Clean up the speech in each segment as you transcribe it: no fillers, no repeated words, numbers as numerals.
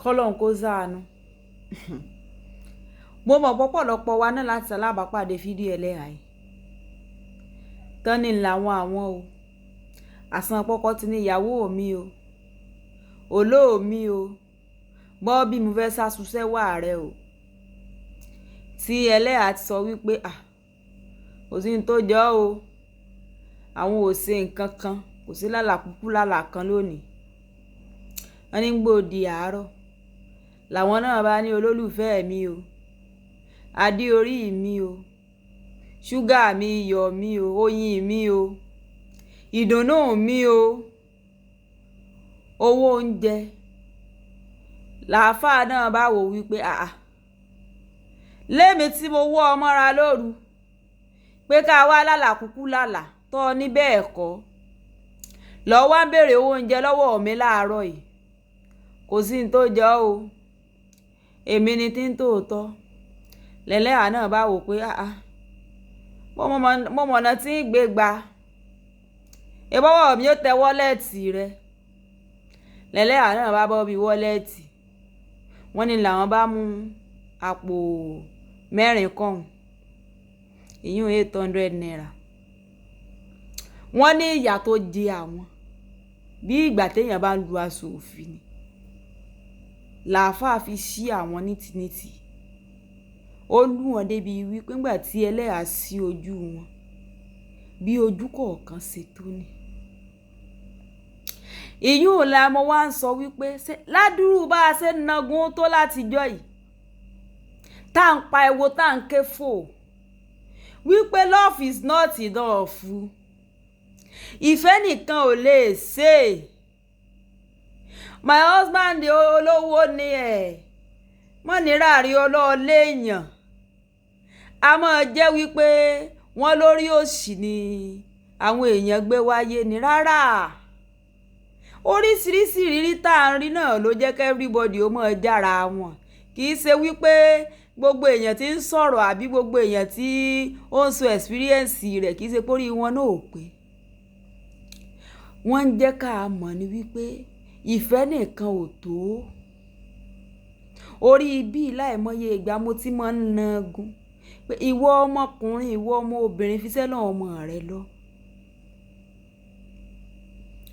kọ́lọ́n kó ṣàánú. Mo mọ̀ pọ̀pọ̀lọpọ̀ wa náà láti alábàápàdé fídíò ẹlẹ́hà yìí tán ní àwọn o àsan pọ́kọ́ ti ní ìyàwó mi o olóò mi o bọ́ bí mo fẹ́ sásúnṣẹ́ wà rẹ o tí ẹlẹ́hà ti sọ wípé kò sí ní tó jọ o àwọn ò ṣe nǹkan kan kò sí lálàkúkú lálà kan lónìí wọ́n ní gbòdì àárọ̀ làwọn náà bá ní olólùfẹ́ mi o adé orí mi o ṣúgà mi iyọ̀ mi o oyin mi o ìdùnnú mi o owó oúnjẹ làáfàá náà bá wò wípé lémi tí mo wọ́ ọ mọ́ra lóru pé ká wá lálàkúkú lálà tọ́ ọ ní bẹ́ẹ̀ kọ́ lọ́ọ́ wá ń béèrè owó oúnjẹ lọ́wọ́ mi láàárọ̀ yìí kò sí ní tó jọ o èmi ni tí ń tòótọ́ lẹ́lẹ́hà náà bá wò pé mo mọ̀nà tí ń gbé gba ìbọ̀wọ̀ mi ó tẹ wọ́lẹ̀tì rẹ lẹ́lẹ́hà náà bá bọ́ bí wọ́lẹ̀tì wọ́n ní làwọn bá mú àpò mẹ́rin kọ́hún ìyún 800 naira wọ́n ní ìyà tó jẹ àwọn bí ìgbà téèyàn bá ń lu aṣọ òfin ni làáfàá fi ṣí àwọn nítìnítì ó lù wọ́n débi wípé ńgbà tí ẹlẹ́hà sí ojú wọn bí ojú kọ̀ọ̀kan ṣe tó ní. ìyún la mo wá ń sọ wípé ládùúrú bá a ṣe nagun tó látijọ́ yìí tá à ń pa ewo tá à ń ké fò wípé love is not enough ìfẹ́ nìkan ò lè ṣe my husband olówó ni mọ́ ní ráàrí ọlọ́ọ̀lẹ́ èèyàn a máa jẹ́ wípé wọ́n lórí òṣì ni àwọn èèyàn gbé wáyé ni rárá oríṣiríṣi ìrírí tá à ń rí náà ló jẹ́ kí everybody ó máa jára wọn kì í ṣe wípé gbogbo èèyàn tí ń sọ̀rọ̀ àbí gbogbo èèyàn tí ó ń sọ experience rẹ̀ kì í ṣe pórí wọn náà ò pé wọ́n ń jẹ́ ká mọ̀ ní wípé ìfẹ́ nìkan ò tó orí ibi láìmọye ìgbà mo ti máa ń nagun pé ìwọ ọmọkùnrin ìwọ ọmọ obìnrin fi sẹ́nà ọmọ rẹ lọ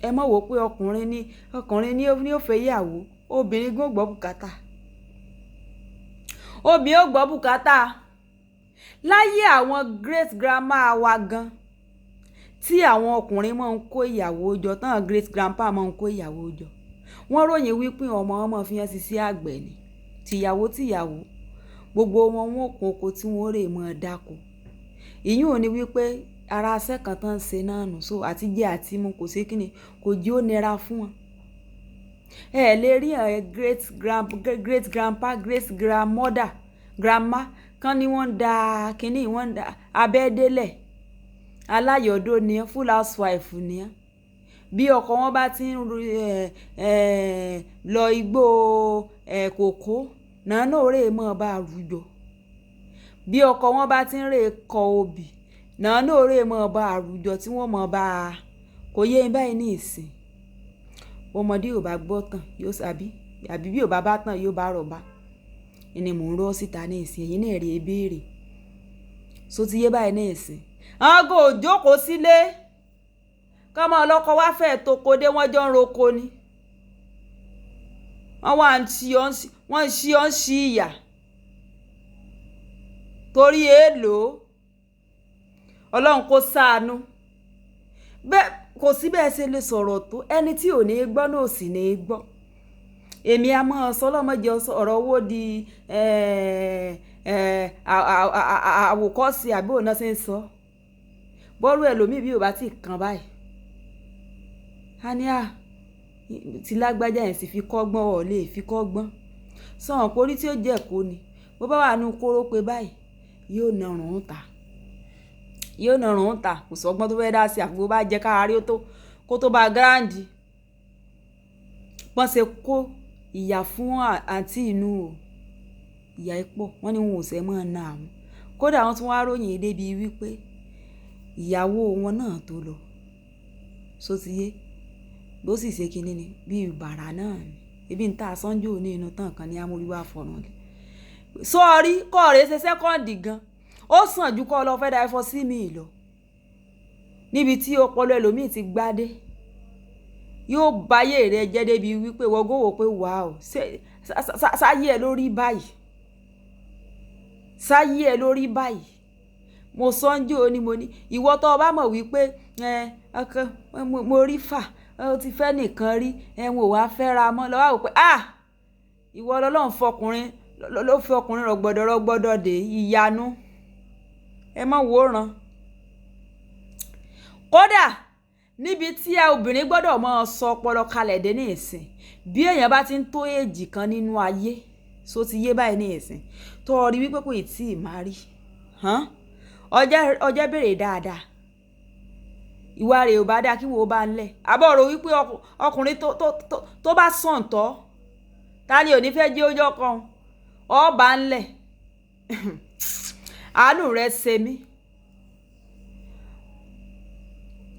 ẹ mọ̀ wò pé ọkùnrin ní ó fẹ́ yàwó obìnrin gbọ́ bùkátà obìnrin ó gbọ́ bùkátà láyé àwọn great grandma wa gan tí àwọn ọkùnrin máa ń kó ìyàwó jọ tán great grandpa máa ń kó ìyàwó jọ wọ́n ròyìn wípé ọmọ fi hàn sí sí àgbẹ̀ ni tìyàwó gbogbo wọn kó oko tí wọ́n rè mọ́ dáko ìyún ò ní wípé ara aṣẹ́ kan tán ń ṣe náà nù so àti jẹ àti mu kò sí kíni kò jí ó nira fún wọn ẹ lè rí great grandpa great grandmother grandma kan ni wọ́n ń da kíní wọ́n ń da abẹ́délẹ̀ aláyọ̀dó ni full housewife ni bí ọkọ wọn bá ti ń lọ igbó kòkó náà rè mọ́ bá rújọ bí ọkọ wọn bá ti ń rè kọ obì náà rè mọ́ bá rújọ tí wọ́n mọ́ bá kò yé báyìí ní ìsìn ọmọdé ò bá gbọ́ tán yóò sàbí àbí bí ò bá tán yóò bá rọ̀bá ni mò ń rọ́ síta ní ìsìn èyí náà rí ebéèrè so ti yé báyìí ní ìsìn aago òjókòó sílé kọ́mọ ọlọ́kọ wá fẹ́ tó kó dé wọ́n jọ ń roko ni wọ́n ń ṣí ọ́n ṣí ìyà torí èèlò ọlọ́run kó ṣàánú bẹ́ẹ̀ kò sí bẹ́ẹ̀ ṣe lè sọ̀rọ̀ tó ẹni tí ò ní gbọ́ náà sì ní gbọ́ èmi a máa sọ ọlọ́mọdé ọ̀rọ̀ owó di àwòkọ́ṣe àbí òun náà ṣe ń sọ bọ́rú ẹlòmíì bí ò bá ti kàn báyìí a ní ti lágbájá yẹn sì fi kọ́gbọ́n ọ̀ lè fi kọ́gbọ́n sọ̀rọ̀ pórí tí ó jẹ́ kó ni bó bá wà nù kóró pé báyìí yóò nàrùn ún ta kò sọ́gbọ́n tó fẹ́ dá sí àfi bó bá jẹ́ káàárí kó tó bá gíráǹdì wọ́n ṣe kó ìyà fún àǹtí inú o ìyà ipò wọ́n ní wọn ò sẹ́ mọ́ na àwọn kódà wọ́n tún wá ròyìn débi wípé ìyàwó wọn náà tó lọ sótìyé bó sì ṣe kinní ni bí ìbàrà náà ni ebi ń ta Sanjo ní inú tán kan ní amóríwá fọ̀ràn lẹ̀ sọ́ọ́rí kọ́ rẹ̀ ṣe sẹ́kọ́ǹdì gan ó sàn ju kọ́ lọ fẹ́ da ẹfọ sí mi lọ níbi tí ọpọlọ ẹlòmíì ti gbádé yóò báyé rẹ jẹ́ débi wípé wọ́gọ́ wò pé wà ó sáyé ẹ lórí báyìí sáyé ẹ lórí báyìí mo Sanjo ni mo ní ìwọ tó o bá mọ̀ wípé mo rí fà ó ti fẹ́ nìkan rí wọn ò wá fẹ́ra mọ́ lọ́wọ́ wò pé ìwọ lọ́lọ́run fọkùnrin ló fi ọkùnrin rọgbọdọ dé ìyanu ẹ mọ̀ wòran kódà níbi tí obìnrin gbọ́dọ̀ máa sọ ọpọlọ kalẹ̀ dé ní ìsìn bí èèyàn bá ti ń tó èjì kan nínú ayé so ti yé báyìí ní ìsìn tó rí wípé kò tí ì má rí ọjọ́ béèrè dáadáa ìwà rẹ̀ ò bá dáa kí wo bá ń lẹ̀ àbọ̀ rò wípé ọkùnrin tó bá sàn tọ́ ta ni ò ní fẹ́ jẹ́ ọjọ́ kan ọba ń lẹ̀ àánú rẹ̀ ṣe mí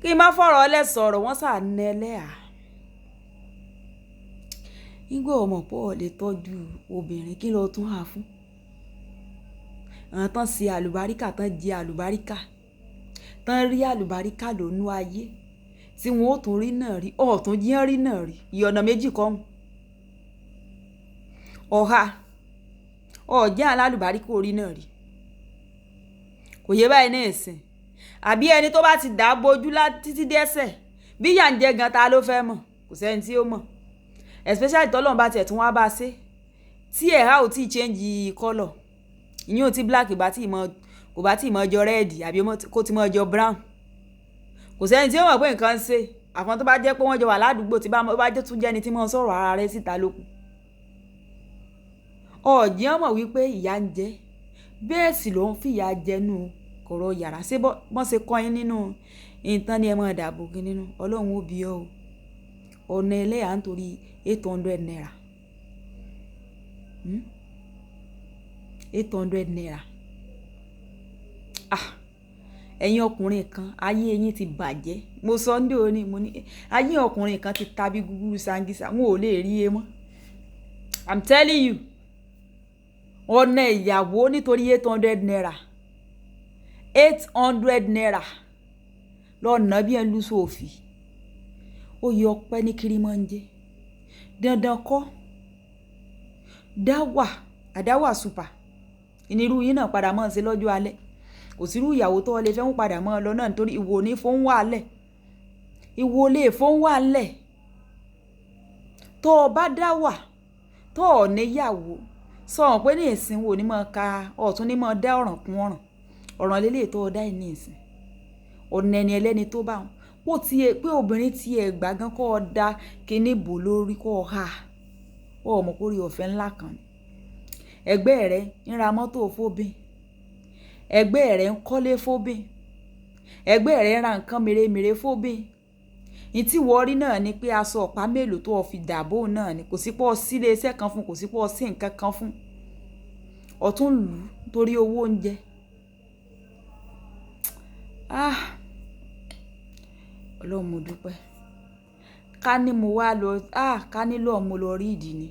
kí n má fọ̀rọ̀ ọlẹ́ sọ̀rọ̀ wọ́n sà ń ẹlẹ́à nígbà ọmọ pọ̀ lè tọ́jú obìnrin kí ló tún hà fún àwọn tán ṣe àlùbáríkà tán jẹ àlùbáríkà tán rí àlùbáríkà lónú ayé tí wọn ò tún rí náà rí ọ̀tún jíán rí náà rí ìyọ̀nà méjì kọ́ ọ̀ha ọ̀jẹ́ alálùbáríkà orí náà rí kò yé báyìí ní ìsìn àbí ẹni tó bá ti dà bójú títí dẹ́sẹ̀ bí yà ń jẹ gan ta ló fẹ́ mọ̀ kò sẹ́ni tí ó mọ̀ especially tọ́lọ́run bá tiẹ̀ tún wá bá ṣe tí ẹ̀há ò tí ì change colour ìyẹn ò tí black kò bá tí ì mọ ọjọ́ red àbí kó ti mọ ọjọ́ brown kò sẹ́ni tí ó mọ̀ pé nǹkan ń ṣe àfọn tó bá jẹ́ pé wọ́n jọ wà ládùúgbò tí bá jẹ́ tún jẹ́ni tí mo sọ̀rọ̀ ara rẹ̀ síta lókun ọ̀jẹ̀ ọmọ wípé ìyà ń jẹ bẹ́ẹ̀ sì ló ń fìyà jẹnu kọ̀rọ̀ yàrá ṣé bọ́n ṣe kọ́ yín nínú ìtàn ni ẹ máa dàbò kí nínú ọlọ́run ó bí ọ ọ̀nà ẹlẹ́yà nítorí 800 naira 800 naira ẹ̀yin ọkùnrin kan ayé yín ti bàjẹ́ mo sọ ní òní mo ní ayé ọkùnrin kan ti tàbí gúgúrú sangisa wọn ò lè rí e mọ́ I'm telling you ọ̀nà ìyàwó nítorí 800 naira 800 naira lọ́nà bí ẹ ń lu sófì ó yọ ọpẹ́ ní kiri máa ń jẹ dandan kọ́ àdáwà super ìnirú yín náà padà máa ń ṣe lọ́jọ́ alẹ́ kò sírú ìyàwó tó lè fẹ́ ń padà máa lọ náà nítorí ìwò ní fóun wà lẹ̀ ìwò lè fóun wà lẹ̀ tó o bá dá wà tó o níyàwó sọ̀rọ̀ pé ní ìsìn wo ni máa ka ọ̀tún ní máa dá ọ̀ràn kún ọ̀ràn lélẹ̀ tó o dá ní ìsìn ọ̀nà ẹni ẹlẹ́ni tó bá wọn pò tiẹ̀ pé obìnrin tiẹ̀ gbàgán kọ́ ọ dá kíní bò lórí kọ́ ọ hà ọmọ kórè ọ̀fẹ́ ńlá kan ẹgbẹ́ rẹ̀ ń ra mọ́tò fóbìn ẹgbẹ́ rẹ̀ ń kọ́lé fóbìn ẹgbẹ́ rẹ̀ ń ra nǹkan mèremère fóbìn ní tí wọ́n rí náà ni pé aṣọ ọ̀pá mélòó tó o fi dàbò náà ni kò sí pọ́ sílé iṣẹ́ kan fún kò sí pọ́ sí nǹkan kan fún ọ̀tún lù ú torí owó oúnjẹ ọlọ́run mo dúpẹ́ ká ní mo wá lọ ká nílò mo lọ rí ìdí ni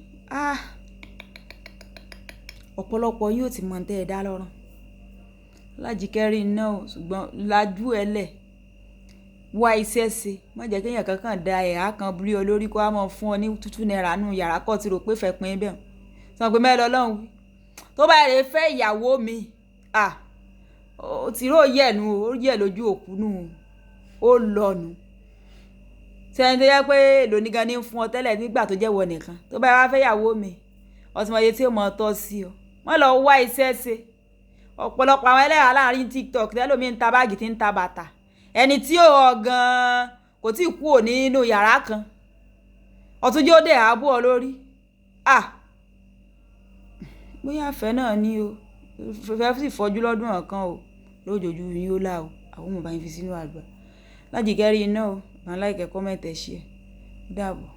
ọ̀pọ̀lọpọ̀ yóò ti mọ̀ tẹ́ ẹ dá lọ́rùn Lájíkẹ́rí náà ṣùgbọ́n lajú ẹ lẹ̀ wá iṣẹ́ ṣe má jẹ́ kéèyàn kankan da ẹ̀há kan bí olórí kó wá mọ̀ fún ọ ní 2 naira nù yàrá kọ́ ti rò pé fẹ́ pin bẹ́ẹ̀ sọ pé mẹ́lọ lọ́hùn wí tó bá rè fẹ́ ìyàwó mi ó ti rò yẹ̀nu ó yẹ̀ lójú òkú nù ó lọ́nu sẹ́ni tó yẹ pé lóní gan ní fún ọ tẹ́lẹ̀ nígbà tó jẹ́ wọ nìkan tó bá wá fẹ́ ìyàwó mi ọtí mọ̀ iye tí ó mọ̀ tọ́ sí ọ wọ́n lọ wá iṣẹ́ ṣe ọ̀pọ̀lọpọ̀ àwọn ẹlẹ́yà láàrin TikTok tẹ́lómi ń ta báàgì tí ń ta bàtà ẹni tí ó gan-an kò tí ì kú òní nínú yàrá kan ọ̀túnjẹ́ ó dẹ̀ ààbò ọ lórí bóyá àfẹ́ náà ní o fẹ́ sì fọjú lọ́dún ọ̀kan o lójoojú yín ó là o àwọn ọmọ bá yín fi sínú àgbà Lájíkẹ́rí iná o máa láìkẹ́ kọ́mẹ̀tẹ̀ ṣe é dàbọ̀.